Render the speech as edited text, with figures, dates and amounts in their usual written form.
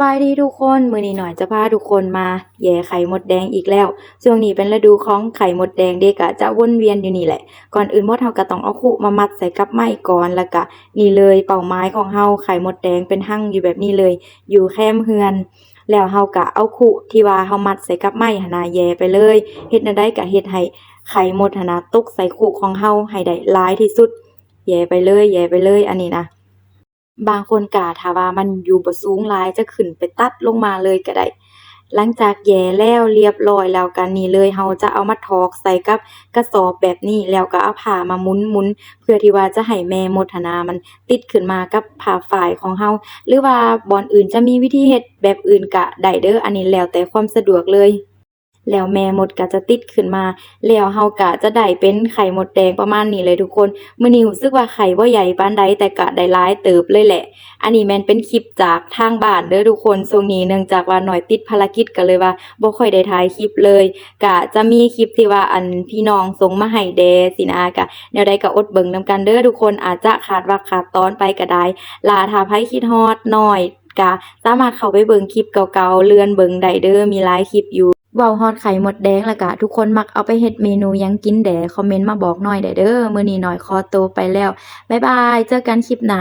บายดีทุกคนมื้อนี้หน่อยจะพาทุกคนมาแย่ไข่มดแดงอีกแล้วช่วงนี้เป็นฤดูของไข่มดแดงเด็กอะจะวนเวียนอยู่นี่แหละก่อนอื่นมดเฮาก็ต้องเอาคุมามัดใส่กับไม้ก่อนแล้วก็นี่เลยเป้าหมายของเฮาไข่มดแดงเป็นหั่งอยู่แบบนี้เลยอยู่แคมเรือนแล้วเฮาก็เอาคุที่ว่าเฮามัดใส่กับไม้หันน่ะแย่ไปเลยเฮ็ดแนวใดก็เฮ็ดให้ไข่มดหันน่ะตกใส่คุของเฮาให้ได้หลายที่สุดแย่ไปเลยอันนี้นะ บางคนก็ถ้าว่ามันอยู่บ่สูงหลายจะขึ้นไปตัดลงมาเลยก็ได้ หลังจากแหย่แล้วเรียบร้อยแล้วก็นี่เลยเราจะเอามาถอกใส่กับกระสอบแบบนี้แล้วก็เอาผ้ามาหมุนๆเพื่อที่ว่าจะให้แม่มดหั้นนะมันติดขึ้นมากับผ้าฝ้ายของเราหรือว่าบ่อนอื่นจะมีวิธีเฮ็ดแบบอื่นก็ได้เด้ออันนี้แล้วแต่ความสะดวกเลย แล้วแม่มดก็จะติดขึ้นมาแล้วเราก็จะได้เป็นไข่มดแดงประมาณนี้เลยทุกคนมื้อนี้รู้สึกว่าไข่บ่ใหญ่ปานใดแต่ก็ได้หลายเติบเลยแหละอันนี้แม่นเป็นคลิปจากทางบ้านเด้อทุกคนช่วงนี้เนื่องจากว่าหน่อยติดภารกิจก็เลยว่าบ่ค่อยได้ถ่ายคลิปเลยก็จะมีคลิปที่ว่าอันพี่น้องส่งมาให้แดสินะก็แนวใดก็อดเบิ่งนำกันเด้อทุกคนอาจจะขาดวรรคขาดตอนไปก็ได้ถ้าไผคิดฮอดน้อยก็สามารถเข้าไปเบิ่งคลิปเก่าๆเลื่อนเบิ่งได้เด้อมีหลายคลิปอยู่ เว้าฮอดไข่มดแดงแล้วก็ทุกคนมักเอาไปเฮ็ดเมนูหยังกินแหดคอมเมนต์มาบอกหน่อยได้เด้อมื้อนี้หน่อยขอตัวไปแล้วบ๊ายบายเจอกันคลิปหน้า